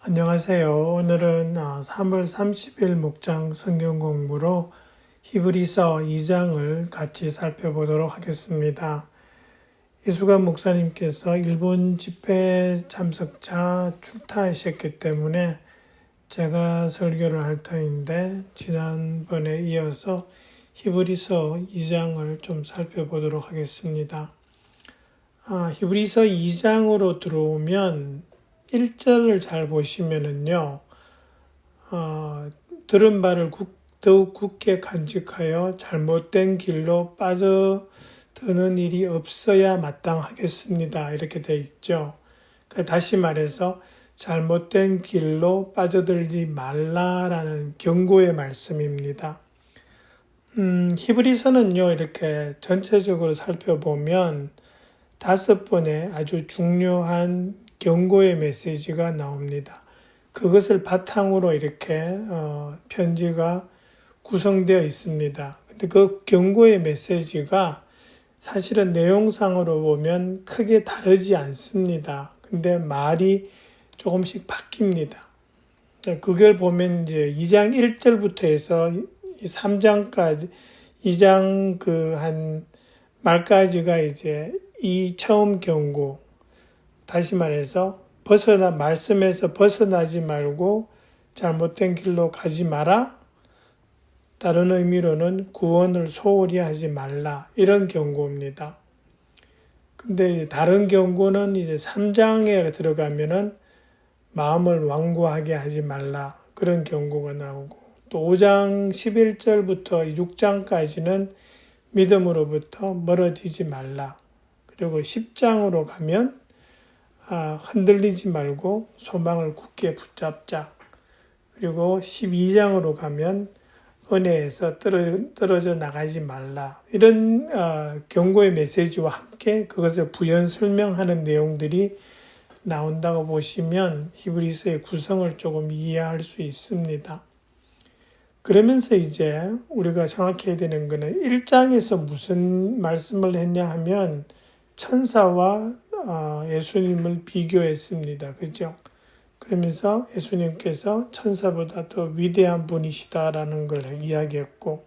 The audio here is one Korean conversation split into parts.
안녕하세요. 오늘은 3월 30일 목장 성경 공부로 히브리서 2장을 같이 살펴보도록 하겠습니다. 이수관 목사님께서 일본 집회 참석차 출타하셨기 때문에 제가 설교를 할 터인데 지난번에 이어서 히브리서 2장을 좀 살펴보도록 하겠습니다. 히브리서 2장으로 들어오면 1절을 잘 보시면은요, 들은 바를 더욱 굳게 간직하여 잘못된 길로 빠져드는 일이 없어야 마땅하겠습니다. 이렇게 돼 있죠. 그러니까 다시 말해서 잘못된 길로 빠져들지 말라라는 경고의 말씀입니다. 히브리서는요, 이렇게 전체적으로 살펴보면 5번의 아주 중요한 경고의 메시지가 나옵니다. 그것을 바탕으로 이렇게 편지가 구성되어 있습니다. 근데 그 경고의 메시지가 사실은 내용상으로 보면 크게 다르지 않습니다. 근데 말이 조금씩 바뀝니다. 그걸 보면 이제 2장 1절부터 해서 3장까지 2장 한 말까지가 이제 이 처음 경고, 다시 말해서 말씀에서 벗어나지 말고 잘못된 길로 가지 마라. 다른 의미로는 구원을 소홀히 하지 말라. 이런 경고입니다. 근데 다른 경고는 이제 3장에 들어가면은 마음을 완고하게 하지 말라. 그런 경고가 나오고, 또 5장 11절부터 6장까지는 믿음으로부터 멀어지지 말라. 그리고 10장으로 가면 흔들리지 말고 소망을 굳게 붙잡자. 그리고 12장으로 가면 은혜에서 떨어져 나가지 말라. 이런 경고의 메시지와 함께 그것을 부연 설명하는 내용들이 나온다고 보시면 히브리서의 구성을 조금 이해할 수 있습니다. 그러면서 이제 우리가 생각해야 되는 것은 1장에서 무슨 말씀을 했냐 하면 천사와 예수님을 비교했습니다. 그죠? 그러면서 예수님께서 천사보다 더 위대한 분이시다라는 걸 이야기했고,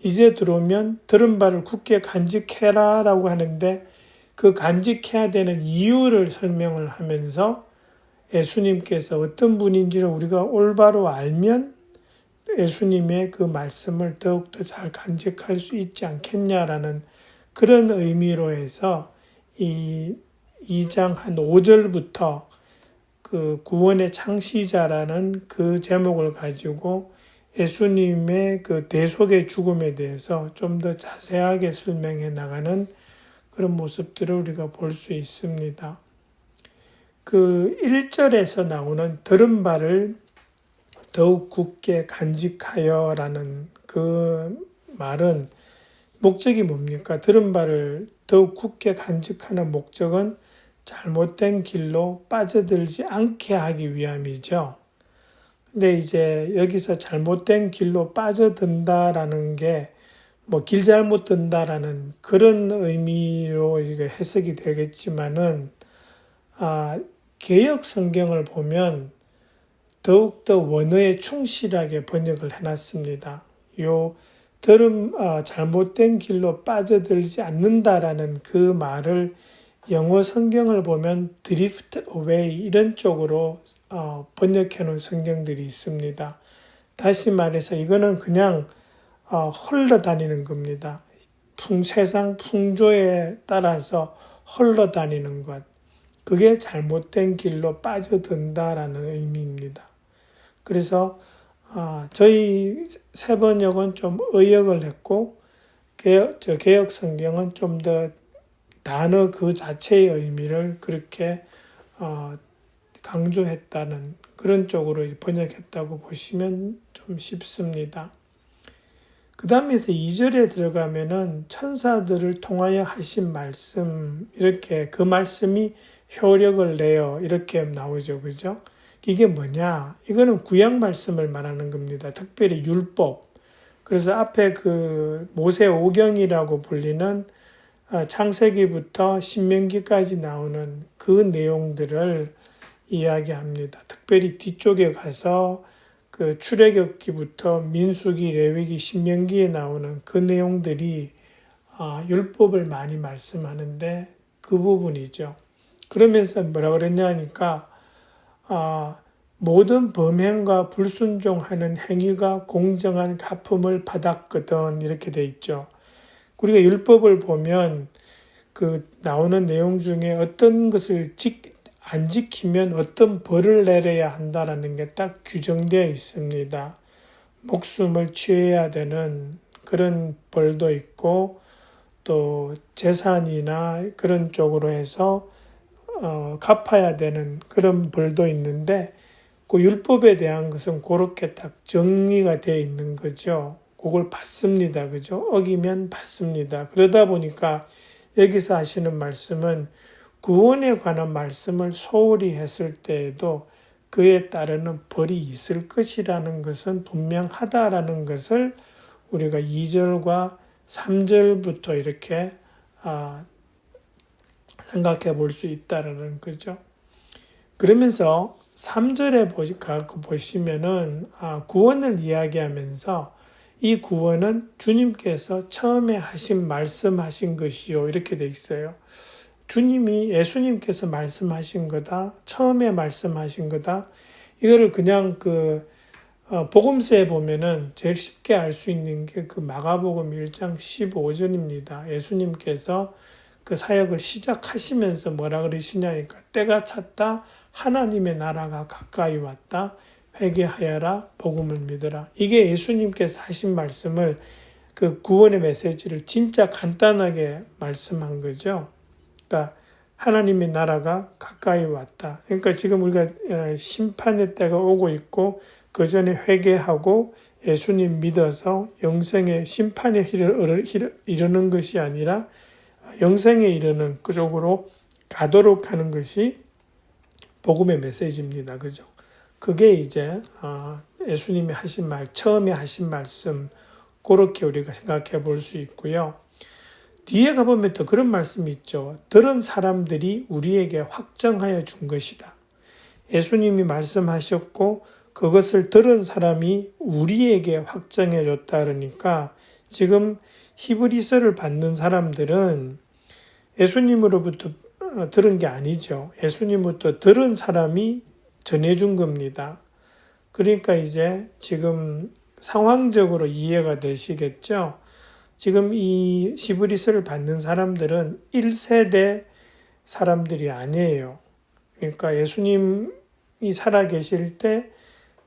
이제 들어오면 들은 바를 굳게 간직해라 라고 하는데 그 간직해야 되는 이유를 설명을 하면서 예수님께서 어떤 분인지를 우리가 올바로 알면 예수님의 그 말씀을 더욱더 잘 간직할 수 있지 않겠냐라는 그런 의미로 해서 이 2장 한 5절부터 그 구원의 창시자라는 그 제목을 가지고 예수님의 그 대속의 죽음에 대해서 좀 더 자세하게 설명해 나가는 그런 모습들을 우리가 볼 수 있습니다. 그 1절에서 나오는 들은 바를 더욱 굳게 간직하여라는 그 말은 목적이 뭡니까? 들은 바를 더욱 굳게 간직하는 목적은 잘못된 길로 빠져들지 않게 하기 위함이죠. 근데 이제 여기서 잘못된 길로 빠져든다라는 게 길 잘못 든다라는 그런 의미로 해석이 되겠지만은, 개역 성경을 보면 더욱더 원어에 충실하게 번역을 해놨습니다. 잘못된 길로 빠져들지 않는다라는 그 말을 영어 성경을 보면 drift away 이런 쪽으로 번역해 놓은 성경들이 있습니다. 다시 말해서 이거는 그냥 흘러다니는 겁니다. 세상 풍조에 따라서 흘러다니는 것. 그게 잘못된 길로 빠져든다라는 의미입니다. 그래서 저희 세번역은 좀 의역을 했고 개역 성경은 좀 더 단어 그 자체의 의미를 그렇게 강조했다는 그런 쪽으로 번역했다고 보시면 좀 쉽습니다. 그 다음에서 2절에 들어가면은 천사들을 통하여 하신 말씀, 이렇게 그 말씀이 효력을 내어 이렇게 나오죠. 그죠? 이게 뭐냐? 이거는 구약 말씀을 말하는 겁니다. 특별히 율법. 그래서 앞에 그 모세 오경이라고 불리는 창세기부터 신명기까지 나오는 그 내용들을 이야기합니다. 특별히 뒤쪽에 가서 그 출애굽기부터 민수기, 레위기, 신명기에 나오는 그 내용들이 율법을 많이 말씀하는데 그 부분이죠. 그러면서 뭐라 그랬냐 하니까 모든 범행과 불순종하는 행위가 공정한 갚음을 받았거든 이렇게 돼 있죠. 우리가 율법을 보면 그 나오는 내용 중에 어떤 것을 안 지키면 어떤 벌을 내려야 한다라는 게 딱 규정되어 있습니다. 목숨을 취해야 되는 그런 벌도 있고 또 재산이나 그런 쪽으로 해서 갚아야 되는 그런 벌도 있는데 그 율법에 대한 것은 그렇게 딱 정리가 되어 있는 거죠. 그걸 받습니다. 그죠? 어기면 받습니다. 그러다 보니까 여기서 하시는 말씀은 구원에 관한 말씀을 소홀히 했을 때에도 그에 따르는 벌이 있을 것이라는 것은 분명하다라는 것을 우리가 2절과 3절부터 이렇게 생각해 볼 수 있다라는 거죠. 그러면서 3절에 보시면은 구원을 이야기하면서 이 구원은 주님께서 처음에 말씀하신 것이요 이렇게 돼 있어요. 예수님께서 말씀하신 거다. 처음에 말씀하신 거다. 이거를 그냥 복음서에 보면은 제일 쉽게 알 수 있는 게 그 마가복음 1장 15절입니다. 예수님께서 그 사역을 시작하시면서 뭐라 그러시냐니까 때가 찼다. 하나님의 나라가 가까이 왔다. 회개하여라. 복음을 믿어라. 이게 예수님께서 하신 말씀을 그 구원의 메시지를 진짜 간단하게 말씀한 거죠. 그러니까 하나님의 나라가 가까이 왔다. 그러니까 지금 우리가 심판의 때가 오고 있고 그 전에 회개하고 예수님 믿어서 영생의 심판에 이르는 것이 아니라 영생에 이르는 그쪽으로 가도록 하는 것이 복음의 메시지입니다. 그죠? 그게 이제 예수님이 하신 처음에 하신 말씀 그렇게 우리가 생각해 볼 수 있고요. 뒤에 가보면 또 그런 말씀이 있죠. 들은 사람들이 우리에게 확정하여 준 것이다. 예수님이 말씀하셨고 그것을 들은 사람이 우리에게 확정해 줬다 그러니까 지금 히브리서를 받는 사람들은 예수님으로부터 들은 게 아니죠. 예수님부터 들은 사람이 전해준 겁니다. 그러니까 이제 지금 상황적으로 이해가 되시겠죠. 지금 이 히브리서를 받는 사람들은 1세대 사람들이 아니에요. 그러니까 예수님이 살아계실 때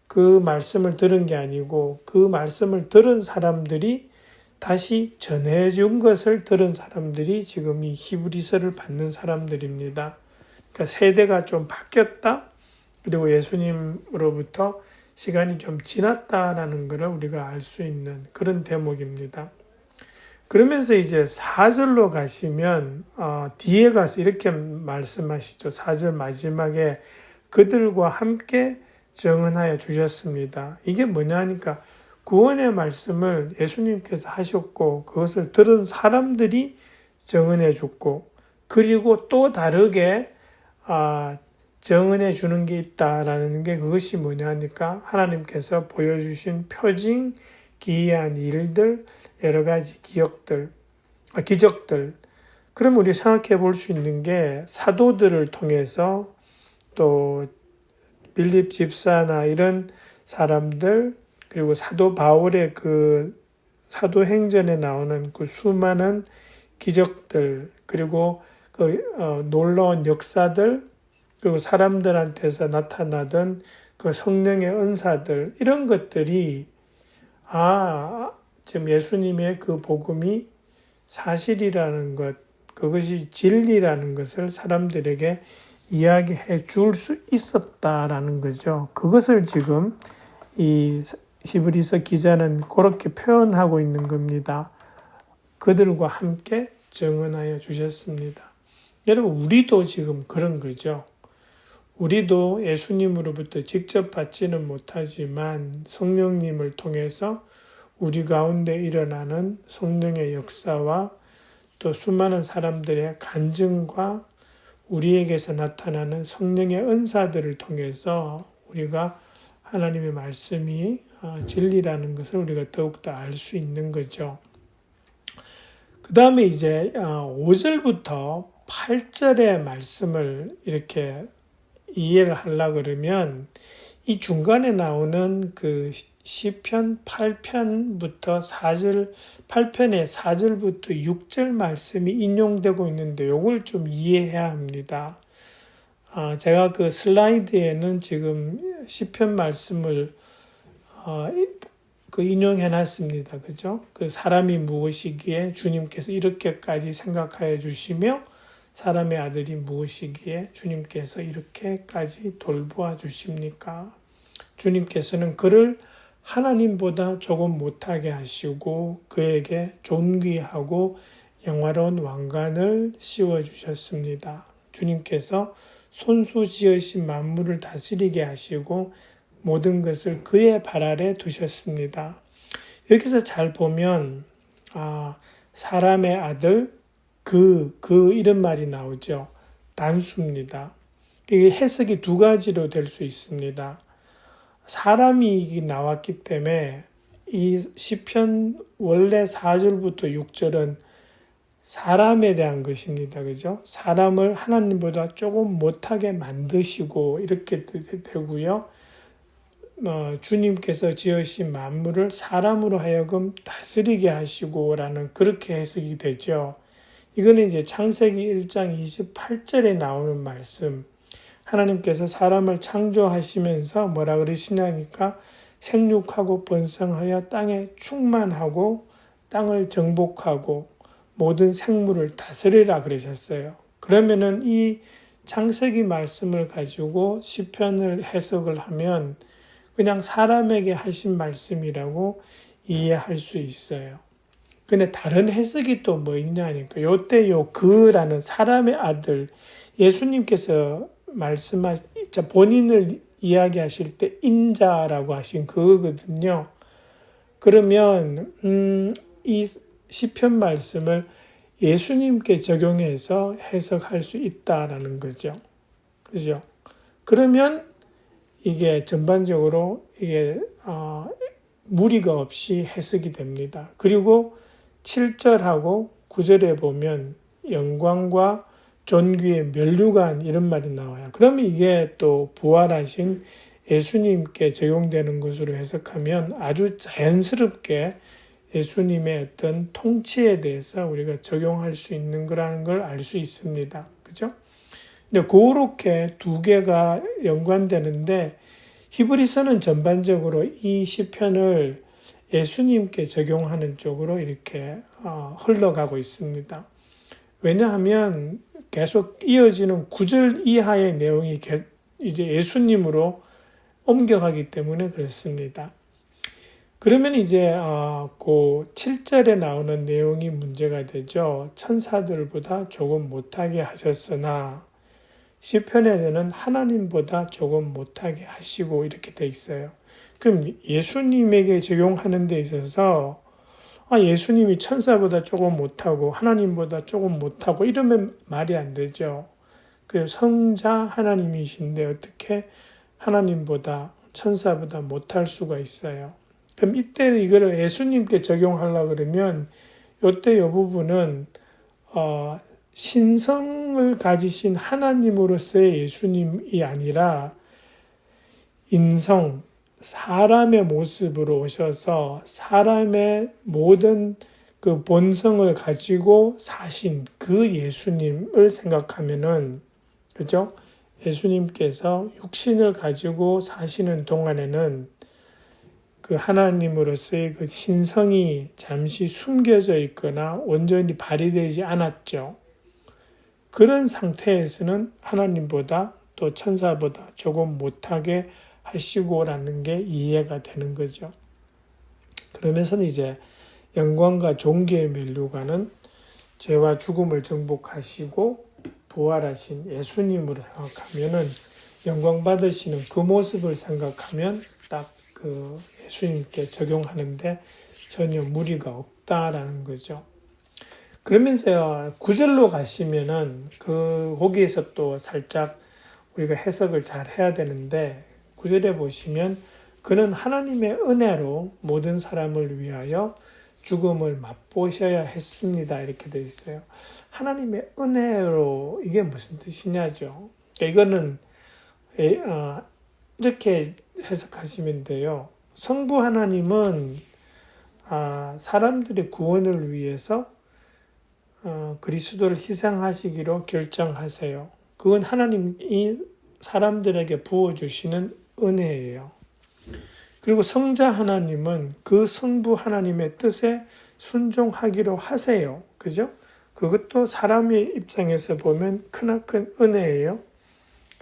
그 말씀을 들은 게 아니고 그 말씀을 들은 사람들이 다시 전해준 것을 들은 사람들이 지금 이 히브리서를 받는 사람들입니다. 그러니까 세대가 좀 바뀌었다. 그리고 예수님으로부터 시간이 좀 지났다라는 것을 우리가 알 수 있는 그런 대목입니다. 그러면서 이제 4절로 가시면 뒤에 가서 이렇게 말씀하시죠. 4절 마지막에 그들과 함께 정언하여 주셨습니다. 이게 뭐냐 하니까 구원의 말씀을 예수님께서 하셨고 그것을 들은 사람들이 정언해 줬고 그리고 또 다르게 정언해 주는 게 있다라는 게 그것이 뭐냐 하니까 하나님께서 보여주신 표징, 기이한 일들, 여러 가지 기적들. 그럼 우리 생각해 볼 수 있는 게 사도들을 통해서 또 빌립 집사나 이런 사람들 그리고 사도 바울의 그 사도행전에 나오는 그 수많은 기적들 그리고 그 놀라운 역사들 그리고 사람들한테서 나타나던 그 성령의 은사들 이런 것들이 지금 예수님의 그 복음이 사실이라는 것 그것이 진리라는 것을 사람들에게 이야기해 줄 수 있었다라는 거죠. 그것을 지금 이 히브리서 기자는 그렇게 표현하고 있는 겁니다. 그들과 함께 정언하여 주셨습니다. 여러분 우리도 지금 그런 거죠. 우리도 예수님으로부터 직접 받지는 못하지만 성령님을 통해서 우리 가운데 일어나는 성령의 역사와 또 수많은 사람들의 간증과 우리에게서 나타나는 성령의 은사들을 통해서 우리가 하나님의 말씀이 진리라는 것을 우리가 더욱더 알 수 있는 거죠. 그 다음에 이제 5절부터 8절의 말씀을 이렇게 이해를 하려고 그러면 이 중간에 나오는 그 시편 8편부터 4절, 8편의 4절부터 6절 말씀이 인용되고 있는데 이걸 좀 이해해야 합니다. 제가 그 슬라이드에는 지금 시편 말씀을 인용해 놨습니다. 그죠? 그 사람이 무엇이기에 주님께서 이렇게까지 생각하여 주시며 사람의 아들이 무엇이기에 주님께서 이렇게까지 돌보아 주십니까? 주님께서는 그를 하나님보다 조금 못하게 하시고 그에게 존귀하고 영화로운 왕관을 씌워주셨습니다. 주님께서 손수 지으신 만물을 다스리게 하시고 모든 것을 그의 발 아래 두셨습니다. 여기서 잘 보면 사람의 아들 이런 말이 나오죠. 단수입니다. 이게 해석이 두 가지로 될 수 있습니다. 사람이 나왔기 때문에 이 시편 원래 4절부터 6절은 사람에 대한 것입니다. 그죠? 사람을 하나님보다 조금 못하게 만드시고 이렇게 되고요. 주님께서 지으신 만물을 사람으로 하여금 다스리게 하시고라는 그렇게 해석이 되죠. 이거는 이제 창세기 1장 28절에 나오는 말씀. 하나님께서 사람을 창조하시면서 뭐라 그러시냐니까 생육하고 번성하여 땅에 충만하고 땅을 정복하고 모든 생물을 다스리라 그러셨어요. 그러면은 이 창세기 말씀을 가지고 시편을 해석을 하면 그냥 사람에게 하신 말씀이라고 이해할 수 있어요. 근데 다른 해석이 또 뭐 있냐니까 요때 그라는 사람의 아들 예수님께서 본인을 이야기하실 때 인자라고 하신 그거거든요. 그러면 이 시편 말씀을 예수님께 적용해서 해석할 수 있다라는 거죠. 그죠? 그러면 이게 전반적으로 이게 무리가 없이 해석이 됩니다. 그리고 7절하고 9절에 보면 영광과 존귀의 면류관 이런 말이 나와요. 그러면 이게 또 부활하신 예수님께 적용되는 것으로 해석하면 아주 자연스럽게 예수님의 어떤 통치에 대해서 우리가 적용할 수 있는 거라는 걸 알 수 있습니다. 그죠? 근데 그렇게 두 개가 연관되는데 히브리서는 전반적으로 이 시편을 예수님께 적용하는 쪽으로 이렇게 흘러가고 있습니다. 왜냐하면 계속 이어지는 9절 이하의 내용이 이제 예수님으로 옮겨가기 때문에 그렇습니다. 그러면 이제 그 7절에 나오는 내용이 문제가 되죠. 천사들보다 조금 못하게 하셨으나 시편에는 하나님보다 조금 못하게 하시고 이렇게 돼 있어요. 그럼 예수님에게 적용하는 데 있어서 예수님이 천사보다 조금 못하고 하나님보다 조금 못하고 이러면 말이 안 되죠. 그 성자 하나님이신데 어떻게 하나님보다 천사보다 못할 수가 있어요. 그럼 이때 이거를 예수님께 적용하려고 그러면 이때 이 부분은 신성을 가지신 하나님으로서의 예수님이 아니라 인성, 사람의 모습으로 오셔서 사람의 모든 그 본성을 가지고 사신 그 예수님을 생각하면은, 그죠? 예수님께서 육신을 가지고 사시는 동안에는 그 하나님으로서의 그 신성이 잠시 숨겨져 있거나 온전히 발휘되지 않았죠. 그런 상태에서는 하나님보다 또 천사보다 조금 못하게 하시고라는 게 이해가 되는 거죠. 그러면서 이제 영광과 존귀의 면류관은 죄와 죽음을 정복하시고 부활하신 예수님으로 생각하면은 영광 받으시는 그 모습을 생각하면 딱 그 예수님께 적용하는데 전혀 무리가 없다라는 거죠. 그러면서요, 9절로 가시면은 거기에서 또 살짝 우리가 해석을 잘 해야 되는데, 9절에 보시면 그는 하나님의 은혜로 모든 사람을 위하여 죽음을 맛보셔야 했습니다. 이렇게 되어 있어요. 하나님의 은혜로 이게 무슨 뜻이냐죠. 이거는 이렇게 해석하시면 돼요. 성부 하나님은 사람들의 구원을 위해서 그리스도를 희생하시기로 결정하세요. 그건 하나님이 사람들에게 부어주시는 은혜예요. 그리고 성자 하나님은 그 성부 하나님의 뜻에 순종하기로 하세요. 그죠? 그것도 사람의 입장에서 보면 크나큰 은혜예요.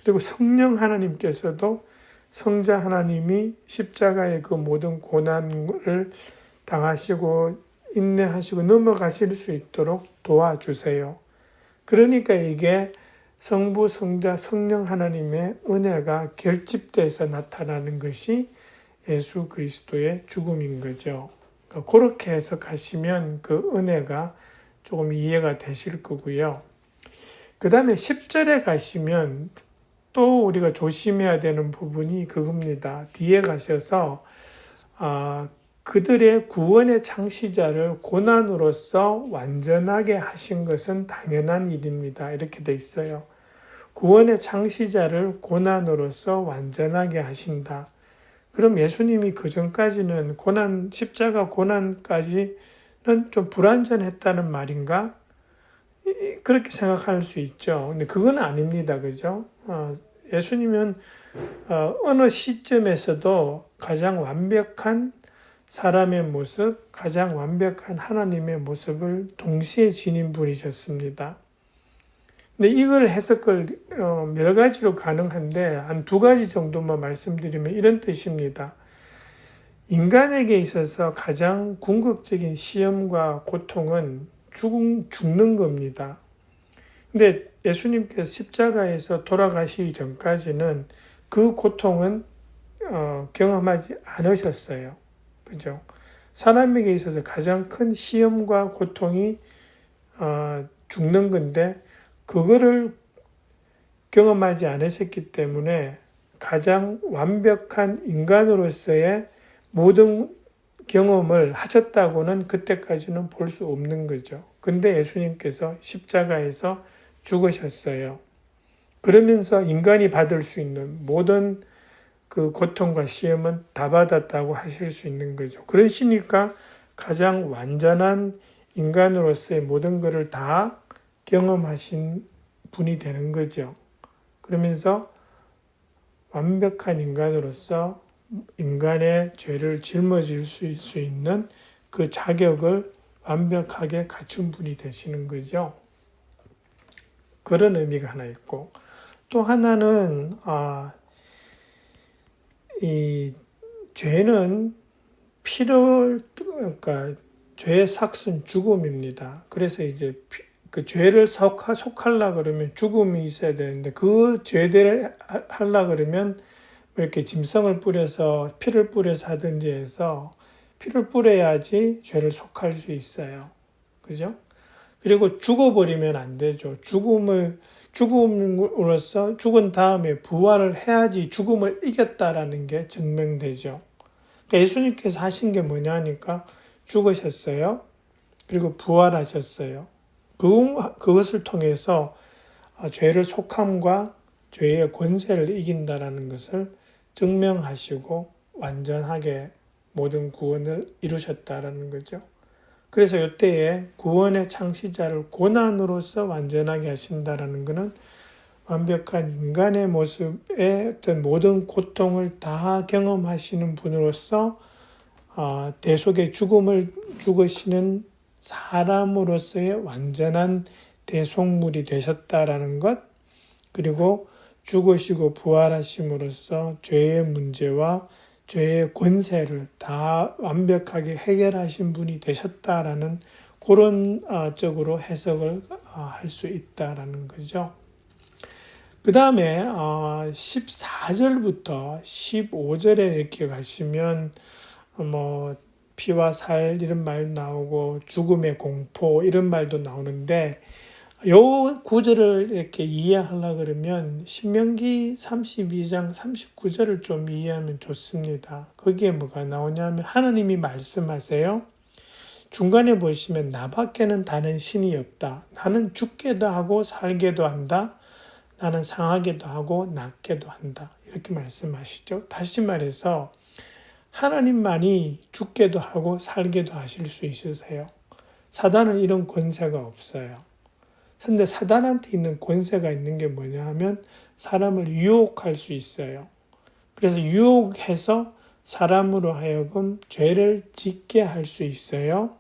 그리고 성령 하나님께서도 성자 하나님이 십자가의 그 모든 고난을 당하시고 인내하시고 넘어가실 수 있도록 도와주세요. 그러니까 이게 성부, 성자, 성령 하나님의 은혜가 결집돼서 나타나는 것이 예수 그리스도의 죽음인 거죠. 그렇게 해석하시면 그 은혜가 조금 이해가 되실 거고요. 그 다음에 10절에 가시면 또 우리가 조심해야 되는 부분이 그겁니다. 뒤에 가셔서 그들의 구원의 창시자를 고난으로서 완전하게 하신 것은 당연한 일입니다. 이렇게 돼 있어요. 구원의 창시자를 고난으로서 완전하게 하신다. 그럼 예수님이 그 전까지는 십자가 고난까지는 좀 불완전했다는 말인가? 그렇게 생각할 수 있죠. 근데 그건 아닙니다. 그죠? 예수님은 어느 시점에서도 가장 완벽한 사람의 모습, 가장 완벽한 하나님의 모습을 동시에 지닌 분이셨습니다. 근데 이걸 해석을 여러 가지로 가능한데 한 두 가지 정도만 말씀드리면 이런 뜻입니다. 인간에게 있어서 가장 궁극적인 시험과 고통은 죽는 겁니다. 근데 예수님께서 십자가에서 돌아가시기 전까지는 그 고통은 경험하지 않으셨어요. 그죠? 사람에게 있어서 가장 큰 시험과 고통이 죽는 건데 그거를 경험하지 않으셨기 때문에 가장 완벽한 인간으로서의 모든 경험을 하셨다고는 그때까지는 볼 수 없는 거죠. 근데 예수님께서 십자가에서 죽으셨어요. 그러면서 인간이 받을 수 있는 모든 그 고통과 시험은 다 받았다고 하실 수 있는 거죠. 그러시니까 가장 완전한 인간으로서의 모든 것을 다 경험하신 분이 되는 거죠. 그러면서 완벽한 인간으로서 인간의 죄를 짊어질 수 있는 그 자격을 완벽하게 갖춘 분이 되시는 거죠. 그런 의미가 하나 있고, 또 하나는 이 죄는 그러니까 죄의 삭은 죽음입니다. 그래서 이제 그 죄를 속하려 그러면 죽음이 있어야 되는데 그 죄를 하려 그러면 이렇게 짐승을 뿌려서 피를 뿌려서 하든지 해서 피를 뿌려야지 죄를 속할 수 있어요. 그죠? 그리고 죽어버리면 안 되죠. 죽음으로써 죽은 다음에 부활을 해야지 죽음을 이겼다라는 게 증명되죠. 그러니까 예수님께서 하신 게 뭐냐니까 죽으셨어요. 그리고 부활하셨어요. 그것을 통해서 죄를 속함과 죄의 권세를 이긴다라는 것을 증명하시고 완전하게 모든 구원을 이루셨다라는 거죠. 그래서 이때에 구원의 창시자를 고난으로서 완전하게 하신다라는 것은 완벽한 인간의 모습의 어떤 모든 고통을 다 경험하시는 분으로서 대속의 죽음을 죽으시는 사람으로서의 완전한 대속물이 되셨다라는 것, 그리고 죽으시고 부활하심으로써 죄의 문제와 죄의 권세를 다 완벽하게 해결하신 분이 되셨다라는 그런 쪽으로 해석을 할 수 있다라는 거죠. 그 다음에 14절부터 15절에 이렇게 가시면 피와 살 이런 말 나오고 죽음의 공포 이런 말도 나오는데 요 구절을 이렇게 이해하려고 그러면 신명기 32장 39절을 좀 이해하면 좋습니다. 거기에 뭐가 나오냐면 하나님이 말씀하세요. 중간에 보시면 나밖에는 다른 신이 없다. 나는 죽게도 하고 살게도 한다. 나는 상하게도 하고 낫게도 한다. 이렇게 말씀하시죠. 다시 말해서 하나님만이 죽게도 하고 살게도 하실 수 있으세요. 사단은 이런 권세가 없어요. 근데 사단한테 있는 권세가 있는 게 뭐냐 하면 사람을 유혹할 수 있어요. 그래서 유혹해서 사람으로 하여금 죄를 짓게 할 수 있어요.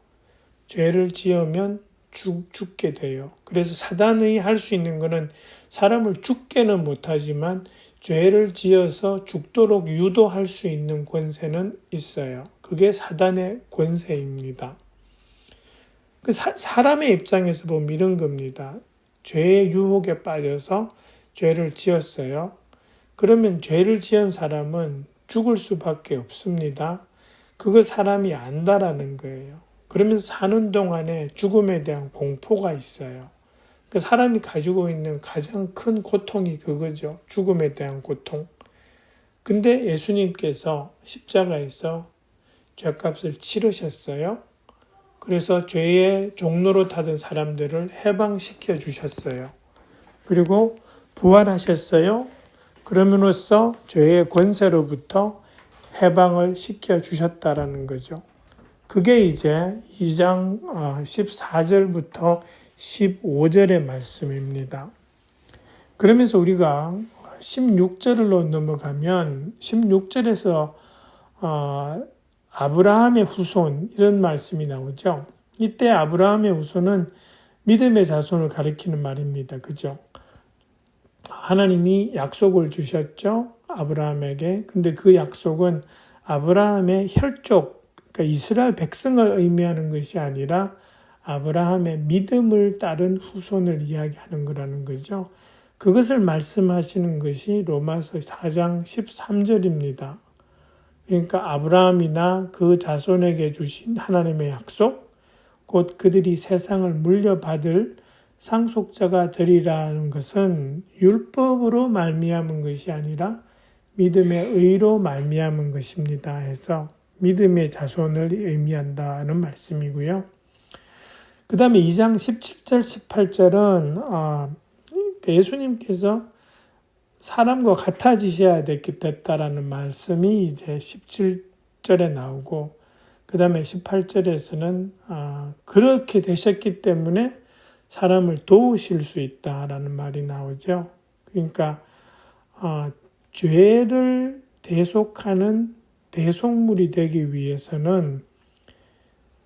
죄를 지으면 죽게 돼요. 그래서 사단이 할 수 있는 것은 사람을 죽게는 못하지만 죄를 지어서 죽도록 유도할 수 있는 권세는 있어요. 그게 사단의 권세입니다. 사람의 입장에서 보면 이런 겁니다. 죄의 유혹에 빠져서 죄를 지었어요. 그러면 죄를 지은 사람은 죽을 수밖에 없습니다. 그걸 사람이 안다라는 거예요. 그러면서 사는 동안에 죽음에 대한 공포가 있어요. 사람이 가지고 있는 가장 큰 고통이 그거죠. 죽음에 대한 고통. 근데 예수님께서 십자가에서 죄값을 치르셨어요. 그래서 죄의 종로로 타던 사람들을 해방시켜 주셨어요. 그리고 부활하셨어요. 그럼으로써 죄의 권세로부터 해방을 시켜 주셨다라는 거죠. 그게 이제 2장 14절부터 15절의 말씀입니다. 그러면서 우리가 16절로 넘어가면 16절에서 아브라함의 후손 이런 말씀이 나오죠. 이때 아브라함의 후손은 믿음의 자손을 가리키는 말입니다. 그죠? 하나님이 약속을 주셨죠. 아브라함에게. 근데 그 약속은 아브라함의 혈족, 그러니까 이스라엘 백성을 의미하는 것이 아니라 아브라함의 믿음을 따른 후손을 이야기하는 거라는 거죠. 그것을 말씀하시는 것이 로마서 4장 13절입니다. 그러니까 아브라함이나 그 자손에게 주신 하나님의 약속, 곧 그들이 세상을 물려받을 상속자가 되리라는 것은 율법으로 말미암은 것이 아니라 믿음의 의로 말미암은 것입니다. 해서 믿음의 자손을 의미한다는 말씀이고요. 그 다음에 2장 17절, 18절은 예수님께서 사람과 같아지셔야 됐다라는 말씀이 이제 17절에 나오고, 그 다음에 18절에서는 그렇게 되셨기 때문에 사람을 도우실 수 있다라는 말이 나오죠. 그러니까 죄를 대속하는 대속물이 되기 위해서는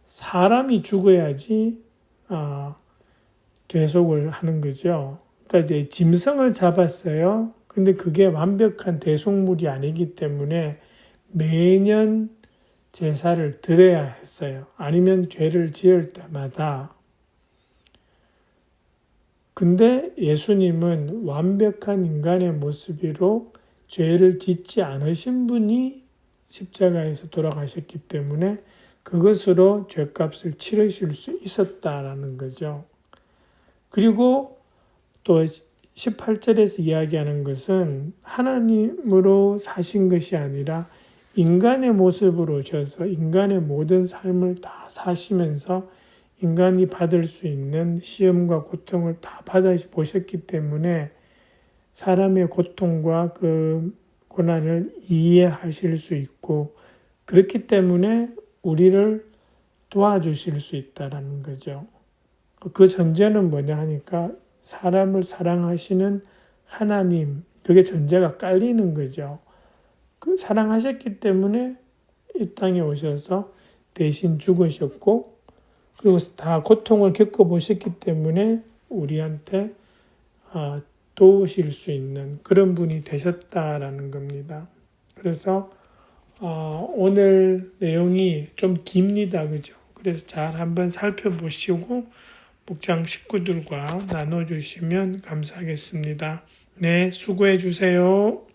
사람이 죽어야지 대속을 하는 거죠. 그러니까 이제 짐승을 잡았어요. 근데 그게 완벽한 대속물이 아니기 때문에 매년 제사를 드려야 했어요. 아니면 죄를 지을 때마다. 근데 예수님은 완벽한 인간의 모습으로 죄를 짓지 않으신 분이 십자가에서 돌아가셨기 때문에 그것으로 죄값을 치르실 수 있었다라는 거죠. 그리고 또 18절에서 이야기하는 것은 하나님으로 사신 것이 아니라 인간의 모습으로 오셔서 인간의 모든 삶을 다 사시면서 인간이 받을 수 있는 시험과 고통을 다 받아보셨기 때문에 사람의 고통과 그 고난을 이해하실 수 있고, 그렇기 때문에 우리를 도와주실 수 있다는 거죠. 그 전제는 뭐냐 하니까 사람을 사랑하시는 하나님, 그게 전제가 깔리는 거죠. 그 사랑하셨기 때문에 이 땅에 오셔서 대신 죽으셨고, 그리고 다 고통을 겪어보셨기 때문에 우리한테 도우실 수 있는 그런 분이 되셨다라는 겁니다. 그래서 오늘 내용이 좀 깁니다. 그죠? 그래서 잘 한번 살펴보시고 목장 식구들과 나눠주시면 감사하겠습니다. 네, 수고해 주세요.